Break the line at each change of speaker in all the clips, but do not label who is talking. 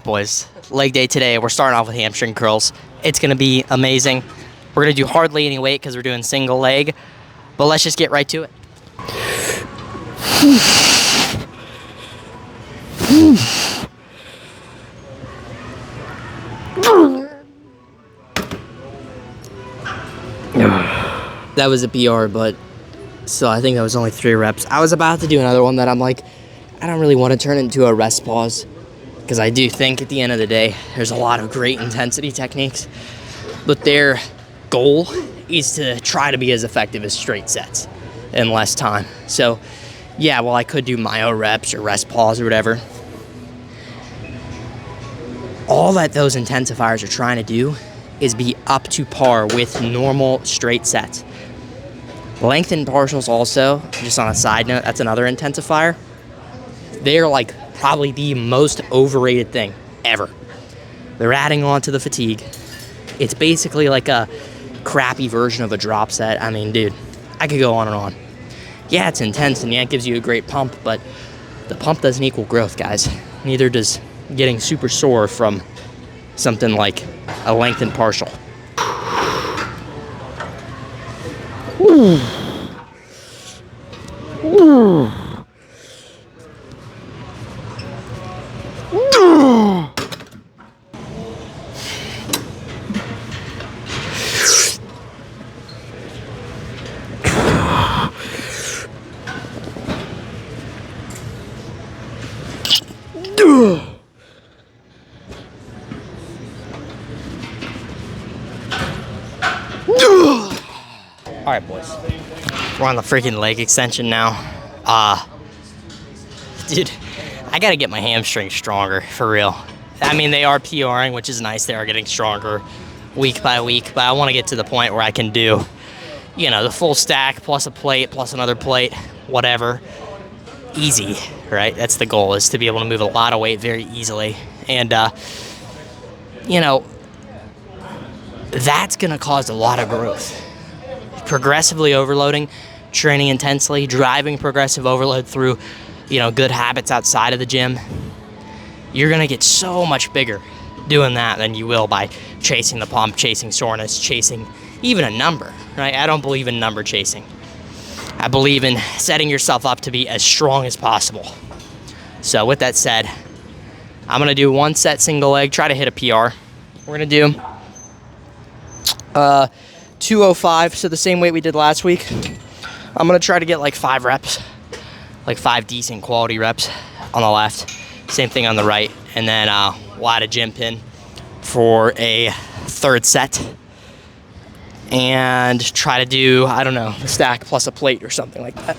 boys, leg day today. We're starting off with hamstring curls. It's gonna be amazing. We're gonna do hardly any weight because we're doing single leg, but let's just get right to it. That was a PR, but so I think that was only 3 reps. I was about to do another one that I'm like, I don't really want to turn into a rest pause, because I do think at the end of the day, there's a lot of great intensity techniques, but their goal is to try to be as effective as straight sets in less time. So yeah, well, I could do myo reps or rest pause or whatever. All that those intensifiers are trying to do is be up to par with normal straight sets. Lengthened partials also, just on a side note, that's another intensifier. They're like probably the most overrated thing ever. They're adding on to the fatigue. It's basically like a crappy version of a drop set. I mean, dude, I could go on and on. Yeah, it's intense and yeah, it gives you a great pump, but the pump doesn't equal growth, guys. Neither does getting super sore from something like a lengthened partial. Ooh. Ooh. All right, boys. We're on the freaking leg extension now. Dude, I gotta get my hamstrings stronger, for real. I mean, they are PRing, which is nice. They are getting stronger week by week, but I want to get to the point where I can do, you know, the full stack plus a plate plus another plate, whatever. Easy, right? That's the goal, is to be able to move a lot of weight very easily. And, you know, that's gonna cause a lot of growth. Progressively overloading, training intensely, driving progressive overload through, you know, good habits outside of the gym. You're gonna get so much bigger doing that than you will by chasing the pump, chasing soreness, chasing even a number, right? I don't believe in number chasing. I believe in setting yourself up to be as strong as possible. So with that said, I'm gonna do 1 set single leg, try to hit a PR. We're gonna do 205, so the same weight we did last week. I'm gonna try to get like 5 reps, like 5 decent quality reps on the left. Same thing on the right, and then we'll add a gym pin for a 3rd set. And try to do, I don't know, a stack plus a plate or something like that.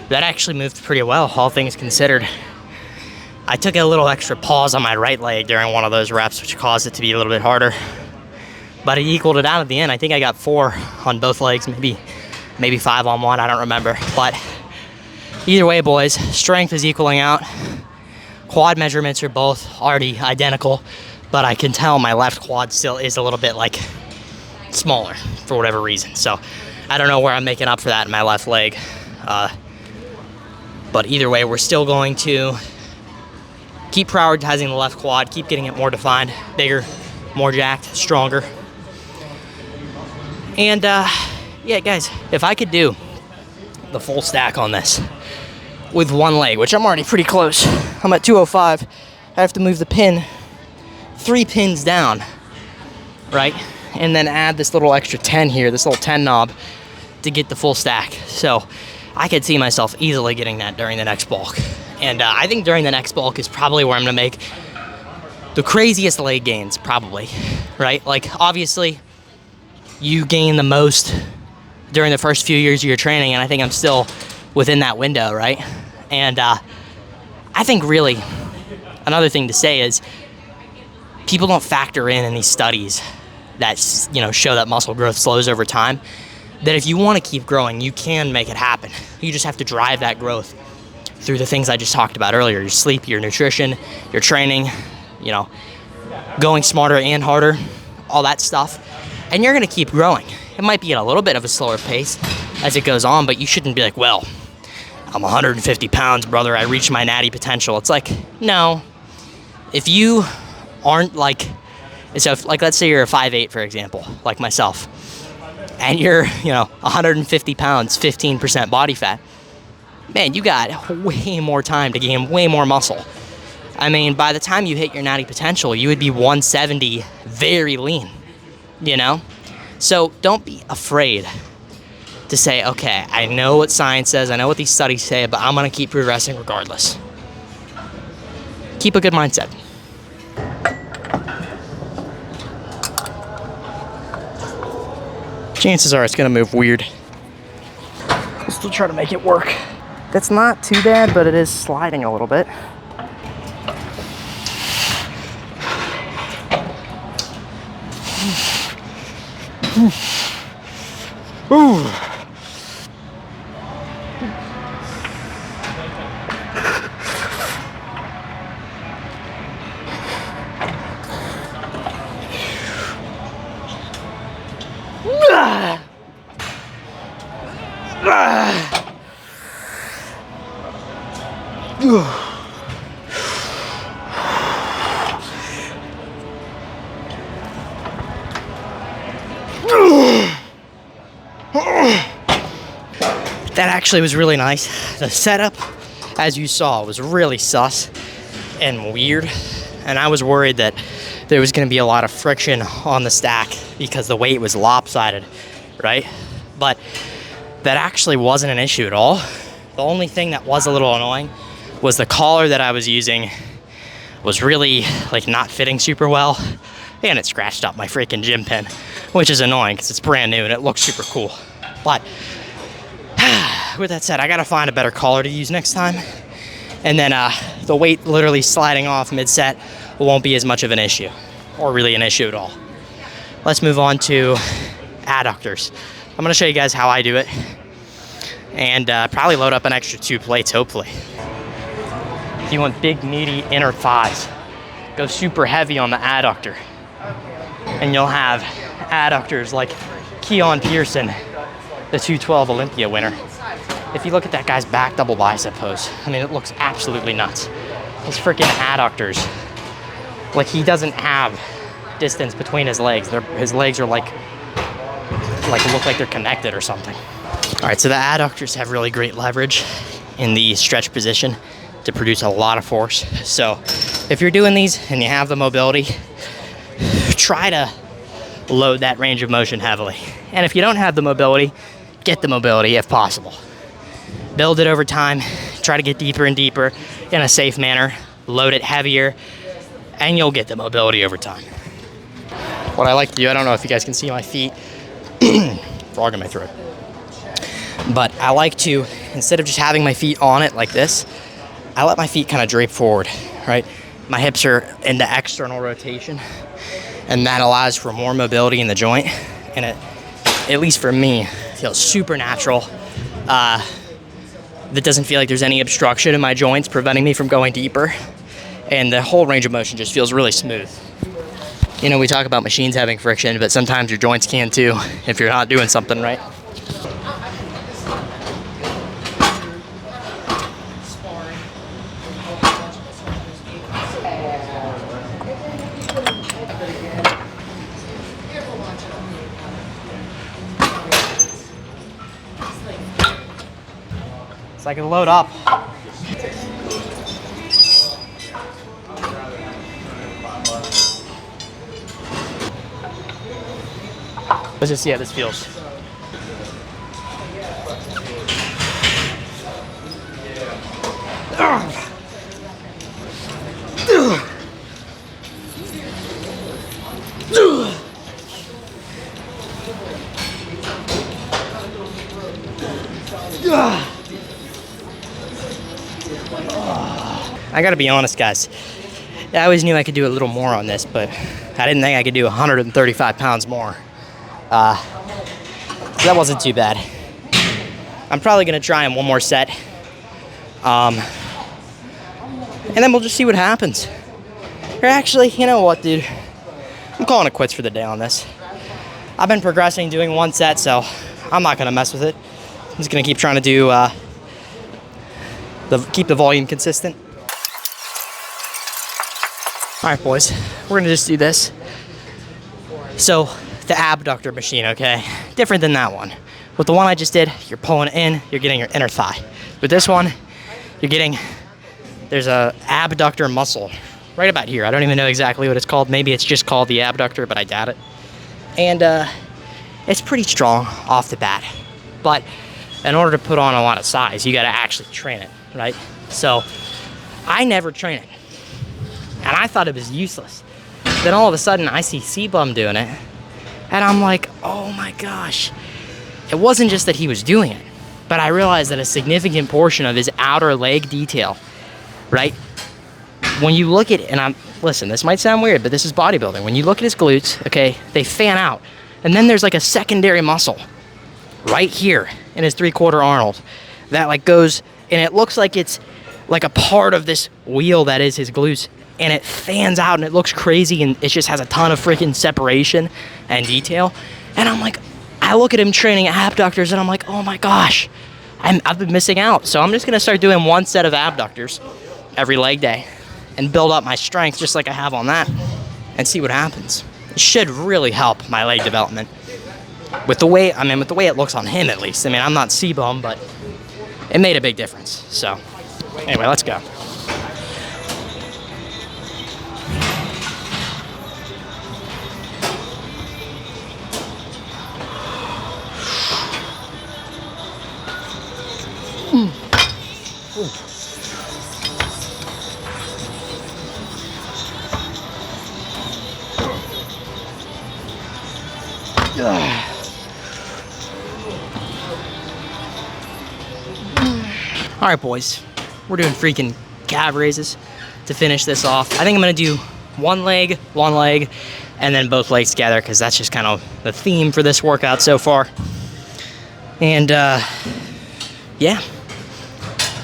That actually moved pretty well, all things considered. I took a little extra pause on my right leg during one of those reps, which caused it to be a little bit harder. But it equaled it out at the end. I think I got 4 on both legs, maybe 5 on one, I don't remember. But either way, boys, strength is equaling out. Quad measurements are both already identical, but I can tell my left quad still is a little bit like smaller for whatever reason. So I don't know where I'm making up for that in my left leg. But either way, we're still going to keep prioritizing the left quad, keep getting it more defined, bigger, more jacked, stronger. And yeah, guys, if I could do the full stack on this with 1 leg, which I'm already pretty close. I'm at 205. I have to move the pin 3 pins down, right? And then add this little extra 10 here, this little 10 knob to get the full stack. So I could see myself easily getting that during the next bulk. And I think during the next bulk is probably where I'm gonna make the craziest leg gains, probably, right? Like, obviously, you gain the most during the first few years of your training, and I think I'm still within that window, right? And I think really, another thing to say is, people don't factor in these studies that, show that muscle growth slows over time, that if you want to keep growing, you can make it happen. You just have to drive that growth through the things I just talked about earlier: your sleep, your nutrition, your training, going smarter and harder, all that stuff. And you're going to keep growing. It might be at a little bit of a slower pace as it goes on, but you shouldn't be like, well, I'm 150 pounds, brother, I reached my natty potential. It's like, no. If you aren't let's say you're a 5'8", for example, like myself, and you're, 150 pounds, 15% body fat, man, you got way more time to gain way more muscle. I mean, by the time you hit your natty potential, you would be 170, very lean, So don't be afraid to say, okay, I know what science says, I know what these studies say, but I'm gonna keep progressing regardless. Keep a good mindset. Chances are it's gonna move weird. We'll still try to make it work. That's not too bad, but it is sliding a little bit. Ooh. That actually was really nice. The setup, as you saw, was really sus and weird, and I was worried that there was going to be a lot of friction on the stack because the weight was lopsided, right? But that actually wasn't an issue at all. The only thing that was a little annoying was the collar that I was using was really not fitting super well, and it scratched up my freaking gym pin, which is annoying because it's brand new and it looks super cool. But with that said, I gotta find a better collar to use next time, and then the weight literally sliding off mid-set won't be as much of an issue, or really an issue at all. Let's move on to adductors. I'm gonna show you guys how I do it, and probably load up an extra 2 plates, hopefully. If you want big, meaty inner thighs, go super heavy on the adductor, and you'll have adductors like Keon Pearson, the 212 Olympia winner. If you look at that guy's back double bicep pose, I mean, it looks absolutely nuts. His freaking adductors, he doesn't have distance between his legs. His legs are look like they're connected or something. All right, so the adductors have really great leverage in the stretch position to produce a lot of force. So if you're doing these and you have the mobility, try to load that range of motion heavily. And if you don't have the mobility, get the mobility if possible. Build it over time, try to get deeper and deeper in a safe manner, load it heavier, and you'll get the mobility over time. What I like to do, I don't know if you guys can see my feet, frog in my throat, but I like to, instead of just having my feet on it like this, I let my feet kind of drape forward, right? My hips are in the external rotation, and that allows for more mobility in the joint, and it, at least for me, feels super natural. That doesn't feel like there's any obstruction in my joints preventing me from going deeper, and the whole range of motion just feels really smooth. We talk about machines having friction, but sometimes your joints can too if you're not doing something right. So I can load up. Let's just see how this feels. I gotta be honest, guys. I always knew I could do a little more on this, but I didn't think I could do 135 pounds more. So that wasn't too bad. I'm probably gonna try in one more set. And then we'll just see what happens. Or actually, you know what, dude? I'm calling it quits for the day on this. I've been progressing doing one set, so I'm not gonna mess with it. I'm just gonna keep trying to do, keep the volume consistent. All right, boys, we're gonna just do this. So, the abductor machine, okay? Different than that one. With the one I just did, you're pulling in, you're getting your inner thigh. With this one, you're getting, there's a abductor muscle right about here. I don't even know exactly what it's called. Maybe it's just called the abductor, but I doubt it. And it's pretty strong off the bat. But in order to put on a lot of size, you gotta actually train it, right? So I never train it. And I thought it was useless. Then all of a sudden I see C-Bum doing it. And I'm like, oh my gosh. It wasn't just that he was doing it, but I realized that a significant portion of his outer leg detail, right? When you look at it, and listen, this might sound weird, but this is bodybuilding. When you look at his glutes, okay, they fan out. And then there's like a secondary muscle right here in his 3/4 Arnold that like goes, and it looks like it's like a part of this wheel that is his glutes. And it fans out and it looks crazy and it just has a ton of freaking separation and detail. And I'm like, I look at him training abductors and I'm like, oh my gosh, I've been missing out. So I'm just gonna start doing one set of abductors every leg day and build up my strength just like I have on that and see what happens. It should really help my leg development. With the way it looks on him at least. I mean, I'm not C-Bum, but it made a big difference. So anyway, let's go. All right, boys, we're doing freaking calf raises to finish this off. I think I'm gonna do one leg, and then both legs together because that's just kind of the theme for this workout so far. And yeah,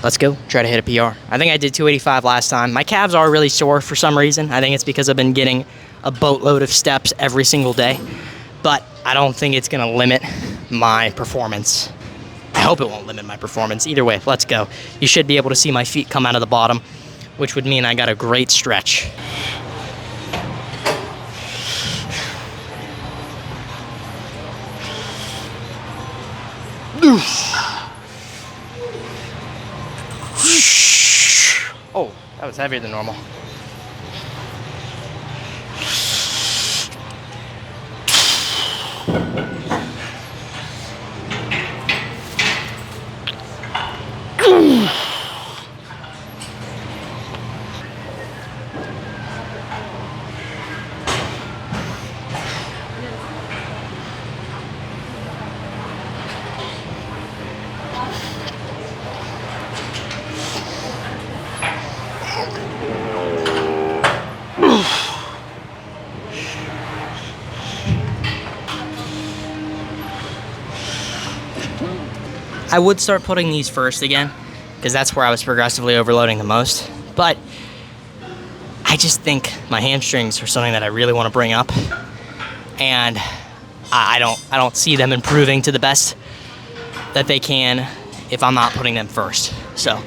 let's go try to hit a PR. I think I did 285 last time. My calves are really sore for some reason. I think it's because I've been getting a boatload of steps every single day, but I don't think it's gonna limit my performance. I hope it won't limit my performance. Either way, let's go. You should be able to see my feet come out of the bottom, which would mean I got a great stretch. Oh, that was heavier than normal. I would start putting these first again, because that's where I was progressively overloading the most. But I just think my hamstrings are something that I really want to bring up, and I don't see them improving to the best that they can if I'm not putting them first. So,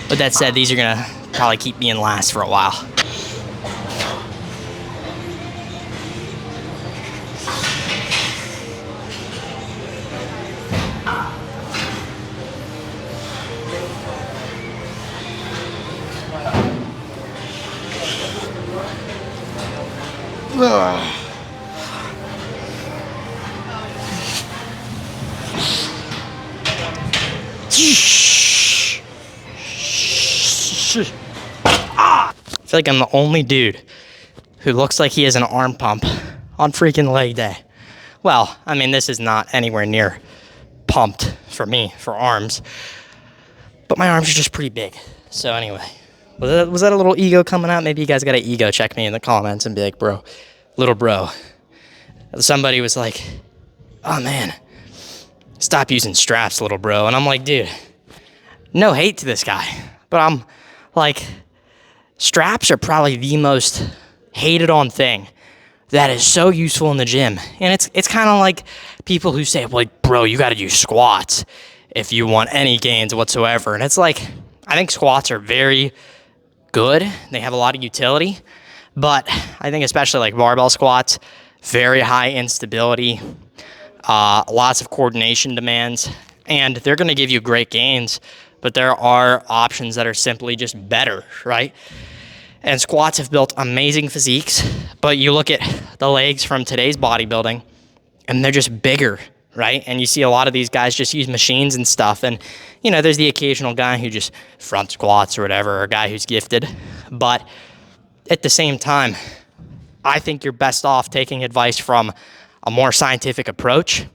with that said, these are gonna probably keep me in last for a while. I feel like I'm the only dude who looks like he has an arm pump on freaking leg day. Well, I mean, this is not anywhere near pumped for me, for arms. But my arms are just pretty big. So anyway, Was that a little ego coming out? Maybe you guys got to ego check me in the comments and be like, bro, little bro. Somebody was like, oh man, stop using straps, little bro. And I'm like, dude, no hate to this guy, but I'm like, straps are probably the most hated on thing that is so useful in the gym. And it's kind of like people who say, well, like, bro, you got to use squats if you want any gains whatsoever. And it's like, I think squats are very good. They have a lot of utility, but I think especially like barbell squats, very high instability, lots of coordination demands, and they're going to give you great gains, but there are options that are simply just better, right? And squats have built amazing physiques, but you look at the legs from today's bodybuilding, and they're just bigger, right? And you see a lot of these guys just use machines and stuff, and you know, there's the occasional guy who just front squats or whatever, or a guy who's gifted, but at the same time, I think you're best off taking advice from a more scientific approach,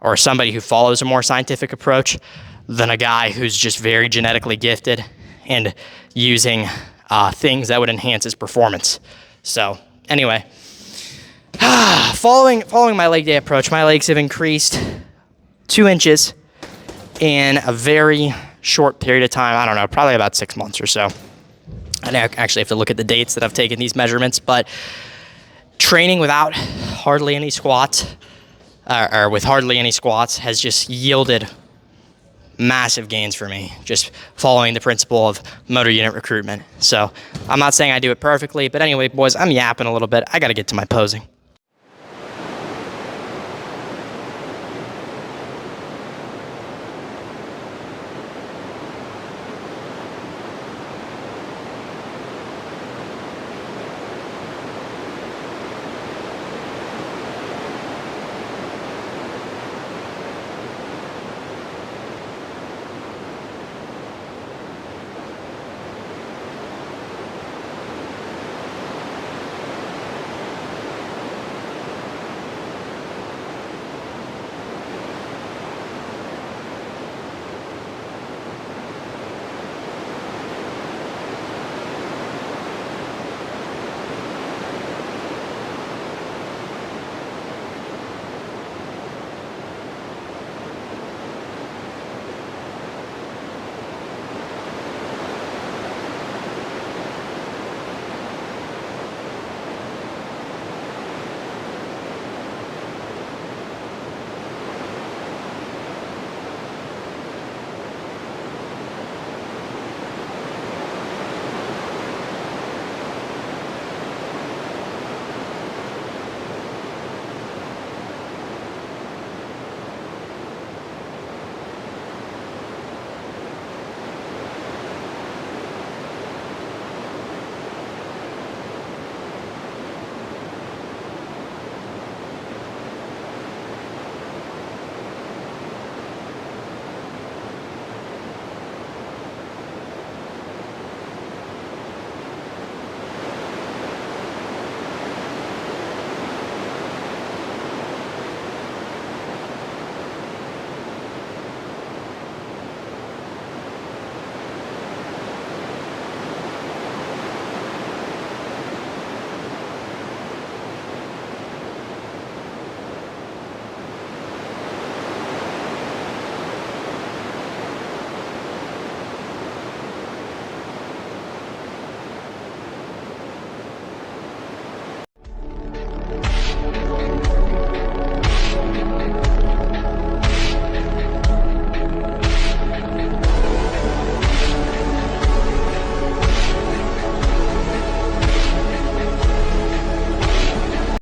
or somebody who follows a more scientific approach, than a guy who's just very genetically gifted and using things that would enhance his performance. So anyway, following my leg day approach, my legs have increased 2 inches in a very short period of time. I don't know, probably about 6 months or so. I actually have to look at the dates that I've taken these measurements, but training without hardly any squats, or with hardly any squats, has just yielded massive gains for me, just following the principle of motor unit recruitment. So I'm not saying I do it perfectly, but anyway, boys, I'm yapping a little bit. I got to get to my posing.